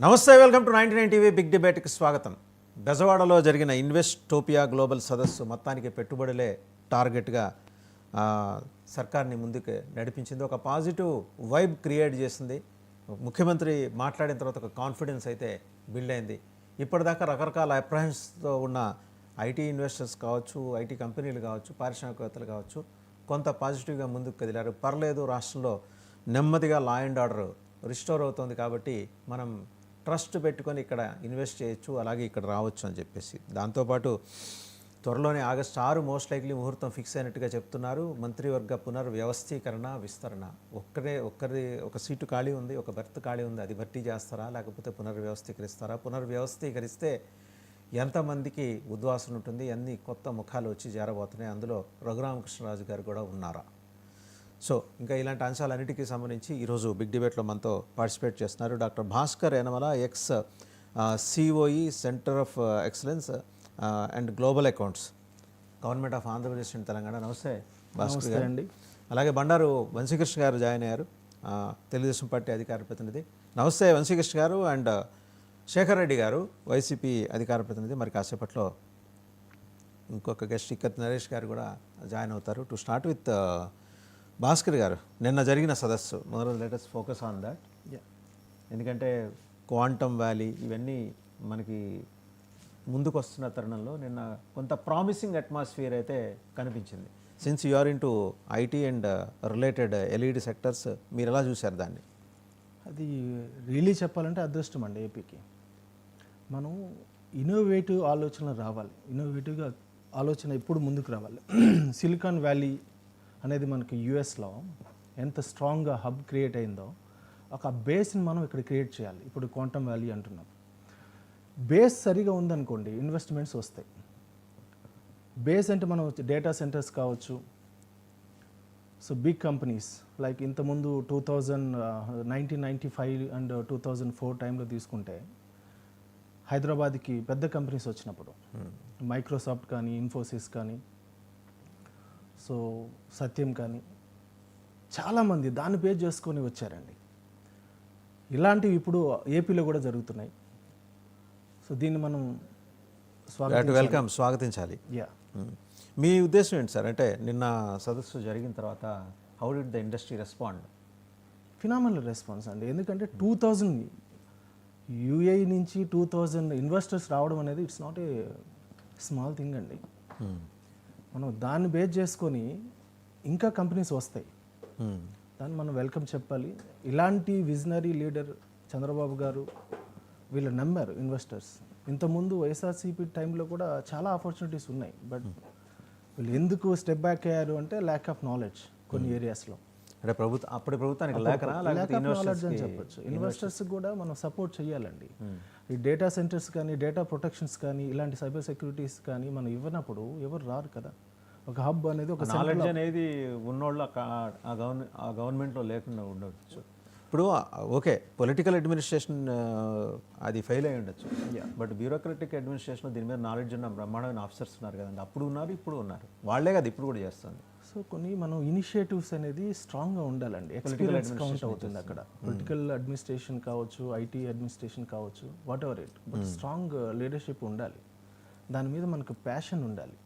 నమస్తే, welcome to 99 TV big డిబేట్కి స్వాగతం. బెజవాడలో జరిగిన ఇన్వెస్టోపియా గ్లోబల్ సదస్సు మొత్తానికి పెట్టుబడులే టార్గెట్గా సర్కార్ని ముందుకు నడిపించింది. ఒక పాజిటివ్ వైబ్ క్రియేట్ చేసింది. ముఖ్యమంత్రి మాట్లాడిన తర్వాత ఒక కాన్ఫిడెన్స్ అయితే బిల్డ్ అయింది. ఇప్పటిదాకా రకరకాల అప్రహెన్స్తో ఉన్న ఐటీ ఇన్వెస్టర్స్ కావచ్చు, ఐటీ కంపెనీలు కావచ్చు, పారిశ్రామికవేత్తలు కావచ్చు, కొంత పాజిటివ్గా ముందుకు కదిలారు. పర్లేదు, రాష్ట్రంలో నెమ్మదిగా లా అండ్ ఆర్డర్ రిస్టోర్ అవుతుంది కాబట్టి మనం ట్రస్ట్ పెట్టుకొని ఇక్కడ ఇన్వెస్ట్ చేయొచ్చు, అలాగే ఇక్కడ రావచ్చు అని చెప్పేసి. దాంతోపాటు త్వరలోనే ఆగస్టు 6 మోస్ట్ లైక్లీ ముహూర్తం ఫిక్స్ అయినట్టుగా చెప్తున్నారు. మంత్రివర్గ పునర్వ్యవస్థీకరణ, విస్తరణ. ఒక సీటు ఖాళీ ఉంది, ఒక బెర్త్ ఖాళీ ఉంది. అది భర్తీ చేస్తారా, లేకపోతే పునర్వ్యవస్థీకరిస్తారా? పునర్వ్యవస్థీకరిస్తే ఎంతమందికి ఉద్వాసన ఉంటుంది, ఎన్ని కొత్త ముఖాలు వచ్చి చేరబోతున్నాయి, అందులో రఘురామకృష్ణరాజు గారు కూడా ఉన్నారా? సో ఇంకా ఇలాంటి అంశాలన్నిటికీ సంబంధించి ఈరోజు బిగ్ డిబేట్లో మనతో పార్టిసిపేట్ చేస్తున్నారు doctor Bhaskar Yanamala, X COE, centre of excellence and global accounts, government of Andhra Pradesh and Telangana. నమస్తే భాస్కర్ గారు అండి. అలాగే బండారు వంశీకృష్ణ గారు జాయిన్ అయ్యారు, తెలుగుదేశం పార్టీ అధికార ప్రతినిధి. నమస్తే వంశీకృష్ణ గారు. అండ్ శేఖర్ రెడ్డి గారు, వైసీపీ అధికార ప్రతినిధి. మరి కాసేపట్లో ఇంకొక గెస్ట్ ఇక్కత్ నరేష్ గారు కూడా జాయిన్ అవుతారు. టు స్టార్ట్ విత్ భాస్కర్ గారు, నిన్న జరిగిన సదస్సు, మొదలు let us focus on that. ఎందుకంటే క్వాంటమ్ వ్యాలీ ఇవన్నీ మనకి ముందుకు వస్తున్న తరుణంలో నిన్న కొంత ప్రామిసింగ్ అట్మాస్ఫియర్ అయితే కనిపించింది. Since you are in to IT and related LED sectors, మీరు ఎలా చూశారు దాన్ని? అది రియలీ చెప్పాలంటే అదృష్టం అండి ఏపీకి. మనం ఇన్నోవేటివ్ ఆలోచనలు రావాలి, ఇన్నోవేటివ్గా ఆలోచన ఎప్పుడు ముందుకు రావాలి. సిలికాన్ వ్యాలీ అనేది మనకి యూఎస్లో ఎంత స్ట్రాంగ్గా హబ్ క్రియేట్ అయిందో, ఒక బేస్ని మనం ఇక్కడ క్రియేట్ చేయాలి. ఇప్పుడు క్వాంటమ్ వ్యాలీ అంటున్నాం. బేస్ సరిగా ఉందనుకోండి, ఇన్వెస్ట్మెంట్స్ వస్తాయి. బేస్ అంటే మనం డేటా సెంటర్స్ కావచ్చు, సో బిగ్ కంపెనీస్ లైక్ ఇంతకుముందు 1995 అండ్ 2004 టైంలో తీసుకుంటే హైదరాబాద్కి పెద్ద కంపెనీస్ వచ్చినప్పుడు మైక్రోసాఫ్ట్ కానీ, ఇన్ఫోసిస్ కానీ, సో సత్యం కానీ, చాలామంది దాన్ని బేస్ చేసుకొని వచ్చారండి. ఇలాంటివి ఇప్పుడు ఏపీలో కూడా జరుగుతున్నాయి. సో దీన్ని మనం స్వాగతించాలి. మీ ఉద్దేశం ఏంటి సార్? అంటే నిన్న సదస్సు జరిగిన తర్వాత how did the industry respond? Phenomenal response అండి. ఎందుకంటే 2000 యూఏఈ నుంచి 2000 ఇన్వెస్టర్స్ రావడం అనేది it's not a small thing అండి. మనం దాన్ని బేస్ చేసుకొని ఇంకా కంపెనీస్ వస్తాయి, దాన్ని మనం వెల్కమ్ చెప్పాలి. ఇలాంటి విజనరీ లీడర్ చంద్రబాబు గారు వీళ్ళు నమ్మారు ఇన్వెస్టర్స్. ఇంతకుముందు వైఎస్ఆర్సీపీ టైంలో కూడా చాలా ఆపర్చునిటీస్ ఉన్నాయి, బట్ వీళ్ళు ఎందుకు స్టెప్ బ్యాక్ అయ్యారు అంటే ల్యాక్ ఆఫ్ నాలెడ్జ్ కొన్ని ఏరియాస్లో. అంటే అప్పటి ప్రభుత్వానికి ల్యాక్ ఆఫ్ నాలెడ్జ్ అని చెప్పొచ్చు. ఇన్వెస్టర్స్ కూడా మనం సపోర్ట్ చేయాలండి. ఈ డేటా సెంటర్స్ కానీ, డేటా ప్రొటెక్షన్స్ కానీ, ఇలాంటి సైబర్ సెక్యూరిటీస్ కానీ మనం ఇవ్వనప్పుడు ఎవరు రారు కదా. ఒక హబ్ అనేది, ఒక నాలెడ్జ్ అనేది ఉన్నోళ్ళు ఆ గవర్నమెంట్లో లేకుండా ఉండవచ్చు. ఇప్పుడు ఓకే, పొలిటికల్ అడ్మినిస్ట్రేషన్ అది ఫెయిల్ అయి ఉండొచ్చు, బట్ బ్యూరోక్రటిక్ అడ్మినిస్ట్రేషన్ దీని మీద నాలెడ్జ్ ఉన్న బ్రహ్మాండమైన ఆఫీసర్స్ ఉన్నారు కదండి. అప్పుడు ఉన్నారు, ఇప్పుడు ఉన్నారు. వాళ్ళే కదా ఇప్పుడు కూడా చేస్తుంది. సో కొన్ని మనం ఇనిషియేటివ్స్ అనేది స్ట్రాంగ్గా ఉండాలండి. ఎక్స్పీరియన్స్ కౌంట్ అవుతుంది అక్కడ. పొలిటికల్ అడ్మినిస్ట్రేషన్ కావచ్చు, ఐటీ అడ్మినిస్ట్రేషన్ కావచ్చు, what ever it, but strong leadership ఉండాలి. దాని మీద మనకు ప్యాషన్ ఉండాలి.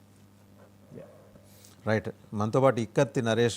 రైట్. మనతో పాటు ఇక్కత్తి నరేష్